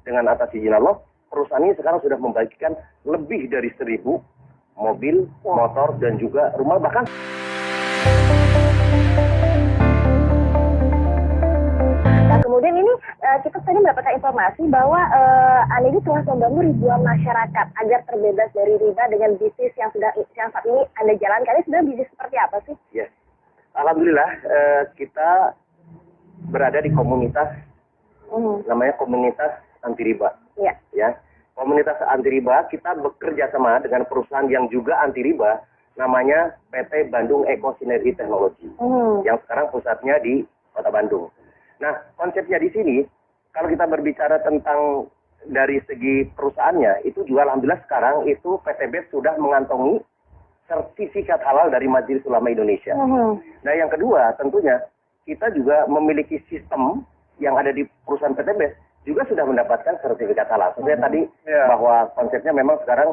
dengan atas izin Allah, perusahaan ini sekarang sudah membagikan lebih dari 1.000 mobil, motor, dan juga rumah, bahkan kemudian ini kita tadi mendapatkan informasi bahwa Anda ini telah membantu ribuan masyarakat agar terbebas dari riba dengan bisnis yang saat ini Anda jalankan. Ini sebenarnya bisnis seperti apa sih? Ya, alhamdulillah kita berada di komunitas namanya komunitas anti riba. Ya, komunitas anti riba, kita bekerja sama dengan perusahaan yang juga anti riba, namanya PT Bandung Eko Sinergi Teknologi, yang sekarang pusatnya di Kota Bandung. Nah, konsepnya di sini, kalau kita berbicara tentang dari segi perusahaannya, itu juga alhamdulillah sekarang itu PT BES sudah mengantongi sertifikat halal dari Majelis Ulama Indonesia. Nah, yang kedua tentunya kita juga memiliki sistem yang ada di perusahaan PT BES juga sudah mendapatkan sertifikat halal. Sebenarnya tadi bahwa konsepnya memang sekarang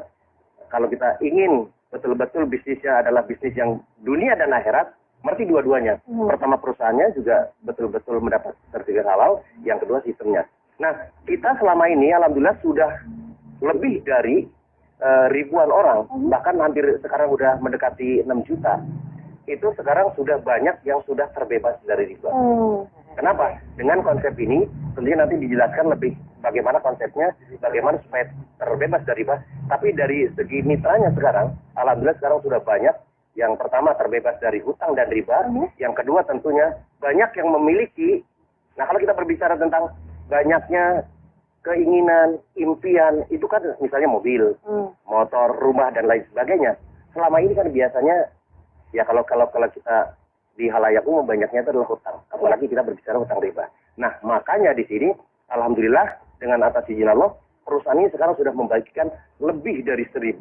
kalau kita ingin betul-betul bisnisnya adalah bisnis yang dunia dan akhirat, berarti dua-duanya. Pertama perusahaannya juga betul-betul mendapat sertifikat halal, yang kedua sistemnya. Nah, kita selama ini alhamdulillah sudah lebih dari ribuan orang, bahkan hampir sekarang sudah mendekati 6 juta. Itu sekarang sudah banyak yang sudah terbebas dari riba. Kenapa? Dengan konsep ini, tentunya nanti dijelaskan lebih bagaimana konsepnya, bagaimana supaya terbebas dari riba. Tapi dari segi mitranya sekarang, alhamdulillah sekarang sudah banyak. Yang pertama terbebas dari hutang dan riba, yang kedua tentunya banyak yang memiliki. Nah, kalau kita berbicara tentang banyaknya keinginan, impian, itu kan misalnya mobil, motor, rumah dan lain sebagainya. Selama ini kan biasanya ya kalau kita di halayak umum banyaknya itu adalah hutang, apalagi kita berbicara hutang riba. Nah, makanya di sini alhamdulillah dengan atas izin Allah, perusahaan ini sekarang sudah membagikan lebih dari 1.000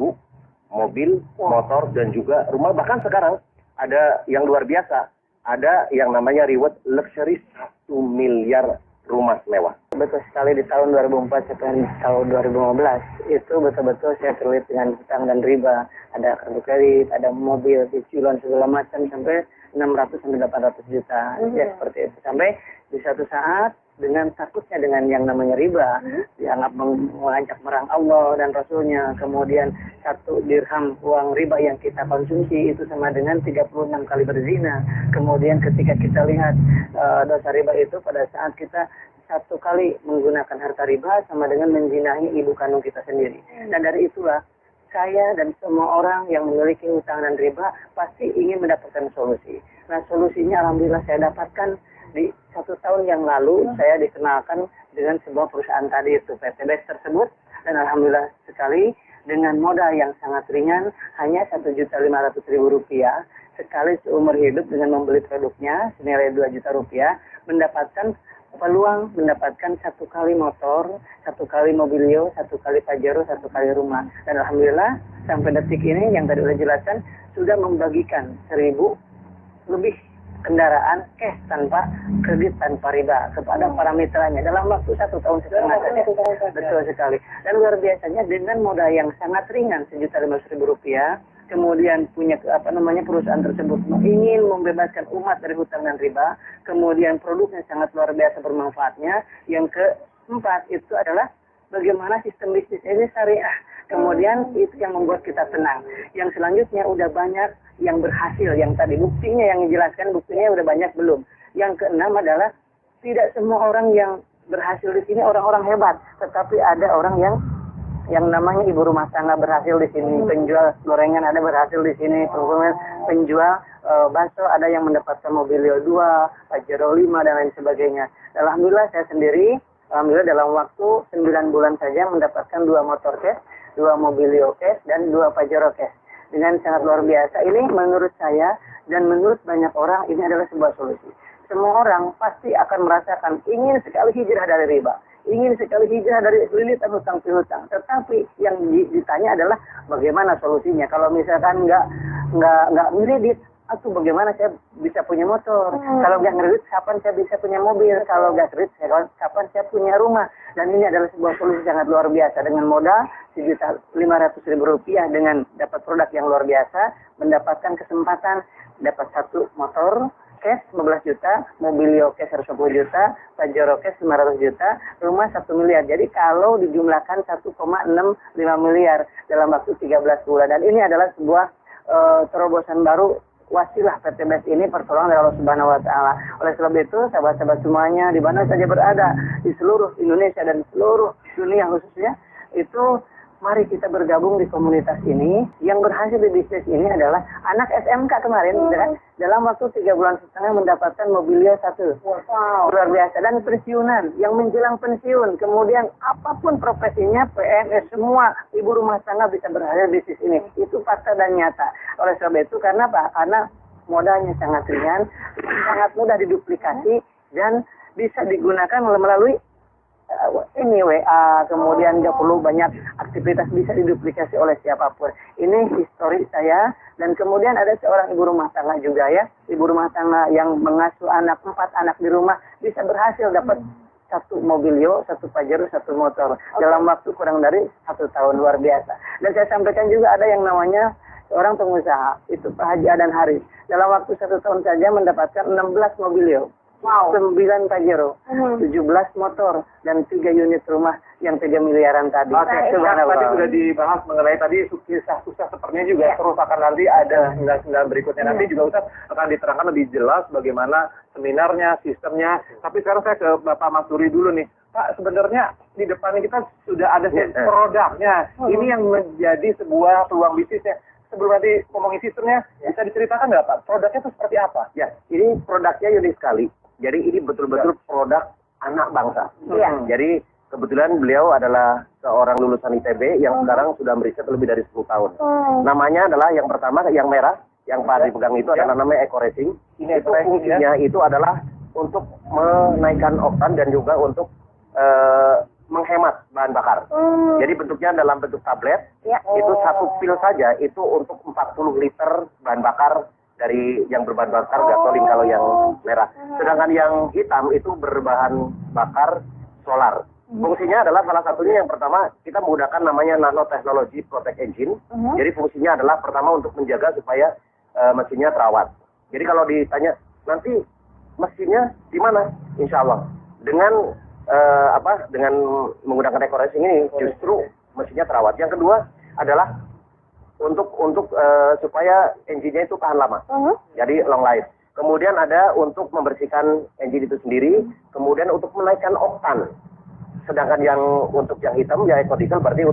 mobil, motor, dan juga rumah. Bahkan sekarang ada yang luar biasa. Ada yang namanya reward luxury 1 miliar rumah mewah. Betul sekali, di tahun 2004 sampai tahun 2015 itu betul-betul saya terlibat dengan hutang dan riba. Ada kartu kredit, ada mobil, cicilan segala macam sampai 600 sampai 800 juta. Ya seperti itu. Sampai di satu saat dengan takutnya dengan yang namanya riba, dianggap mengajak merang Allah dan Rasulnya, kemudian 1 dirham uang riba yang kita konsumsi itu sama dengan 36 kali berzina. Kemudian ketika kita lihat dosa riba itu pada saat kita 1 kali menggunakan harta riba sama dengan menzinahi ibu kandung kita sendiri. Dan dari itulah saya dan semua orang yang memiliki hutang dan riba pasti ingin mendapatkan solusi. Nah, solusinya alhamdulillah saya dapatkan di 1 tahun yang lalu. Saya dikenalkan dengan sebuah perusahaan tadi itu PT BES tersebut, dan alhamdulillah sekali dengan modal yang sangat ringan, hanya Rp1.500.000 sekali seumur hidup dengan membeli produknya senilai Rp2 juta, mendapatkan peluang mendapatkan 1 kali motor, 1 kali mobilio, 1 kali pajero, 1 kali rumah. Dan alhamdulillah sampai detik ini yang tadi sudah jelaskan sudah membagikan 1.000 lebih kendaraan cash tanpa kredit tanpa riba kepada para mitranya dalam waktu 1 tahun setengah saja. Betul sekali. Dan luar biasanya dengan modal yang sangat ringan Rp1.500.000, kemudian punya perusahaan tersebut ingin membebaskan umat dari hutang dan riba, kemudian produknya sangat luar biasa bermanfaatnya. Yang keempat itu adalah bagaimana sistem bisnis ini syariah. Kemudian itu yang membuat kita tenang. Yang selanjutnya udah banyak yang berhasil, yang tadi buktinya yang dijelaskan, buktinya udah banyak belum. Yang keenam adalah tidak semua orang yang berhasil di sini orang-orang hebat, tetapi ada orang yang namanya ibu rumah tangga berhasil di sini, penjual gorengan ada berhasil di sini, penjual bakso ada yang mendapatkan mobilio 2, pajero 5 dan lain sebagainya. Alhamdulillah saya sendiri, alhamdulillah dalam waktu 9 bulan saja mendapatkan 2 motor cash, 2 mobilio cash, dan 2 pajero cash. Dengan sangat luar biasa. Ini menurut saya dan menurut banyak orang ini adalah sebuah solusi. Semua orang pasti akan merasakan ingin sekali hijrah dari riba, ingin sekali hijrah dari lilitan hutang piutang. Tetapi yang ditanya adalah bagaimana solusinya. Kalau misalkan nggak ngeredit, atau bagaimana saya bisa punya motor? Kalau nggak ngeredit, kapan saya bisa punya mobil? Kalau nggak kredit, kapan saya punya rumah? Dan ini adalah sebuah solusi sangat luar biasa. Dengan modal Rp1.500.000 dengan dapat produk yang luar biasa, mendapatkan kesempatan dapat 1 motor, cash 15 juta, Mobilio cash 110 juta, Pajero cash 500 juta, rumah 1 miliar. Jadi kalau dijumlahkan 1,65 miliar dalam waktu 13 bulan. Dan ini adalah sebuah terobosan baru wasilah PT BES ini pertolongan dari Allah Subhanahu wa taala. Oleh sebab itu, sahabat-sahabat semuanya di mana saja berada di seluruh Indonesia dan seluruh dunia khususnya, itu mari kita bergabung di komunitas ini. Yang berhasil di bisnis ini adalah anak SMK kemarin, dalam waktu 3 bulan setengah mendapatkan Mobilio 1. Wow, luar biasa. Dan pensiunan, yang menjelang pensiun, kemudian apapun profesinya, PNS, semua ibu rumah tangga bisa berhasil di bisnis ini. Itu fakta dan nyata. Oleh sebab itu, karena apa? Karena modalnya sangat ringan, sangat mudah diduplikasi, dan bisa digunakan melalui ini WA, kemudian nggak perlu banyak aktivitas, bisa diduplikasi oleh siapapun. Ini histori saya. Dan kemudian ada seorang ibu rumah tangga juga ya, ibu rumah tangga yang mengasuh 4 anak di rumah, bisa berhasil dapat 1 Mobilio, 1 Pajero, 1 motor dalam waktu kurang dari 1 tahun. Luar biasa. Dan saya sampaikan juga ada yang namanya orang pengusaha, itu Pak Haji Adan Haris, dalam waktu 1 tahun saja mendapatkan 16 Mobilio. Wow. 9 Pajero, 17 motor, dan 3 unit rumah yang 3 miliaran tadi. Oke, tadi sudah dibahas mengenai tadi sukses sepertinya juga terus akan nanti ada sembilan berikutnya. Nanti juga Ustaz akan diterangkan lebih jelas bagaimana seminarnya, sistemnya. Tapi sekarang saya ke Bapak Mas Duri dulu nih. Pak, sebenarnya di depannya kita sudah ada produknya. Ini yang menjadi sebuah peluang bisnisnya. Sebelum nanti ngomongin sistemnya, bisa diceritakan nggak Pak? Produknya itu seperti apa? Ya, ini produknya unik sekali. Jadi ini betul-betul produk anak bangsa. Jadi kebetulan beliau adalah seorang lulusan ITB yang sekarang sudah meriset lebih dari 10 tahun. Namanya adalah yang pertama, yang merah, yang Pak dipegang itu adalah namanya Eco Racing. Itu fungsinya itu adalah untuk menaikkan oktan dan juga untuk menghemat bahan bakar. Jadi bentuknya dalam bentuk tablet. Itu 1 pil saja itu untuk 40 liter bahan bakar dari yang berbahan bakar gasolin kalau yang merah. Sedangkan yang hitam itu berbahan bakar solar. Fungsinya adalah salah satunya yang pertama kita menggunakan namanya nanotechnology protect engine. Jadi fungsinya adalah pertama untuk menjaga supaya mesinnya terawat. Jadi kalau ditanya nanti mesinnya di mana? Insya Allah dengan dengan menggunakan Eco Racing ini justru mesinnya terawat. Yang kedua adalah untuk supaya engine-nya itu tahan lama. Jadi long life. Kemudian ada untuk membersihkan engine itu sendiri, kemudian untuk menaikkan oktan. Sedangkan yang untuk yang hitam ya eco diesel berarti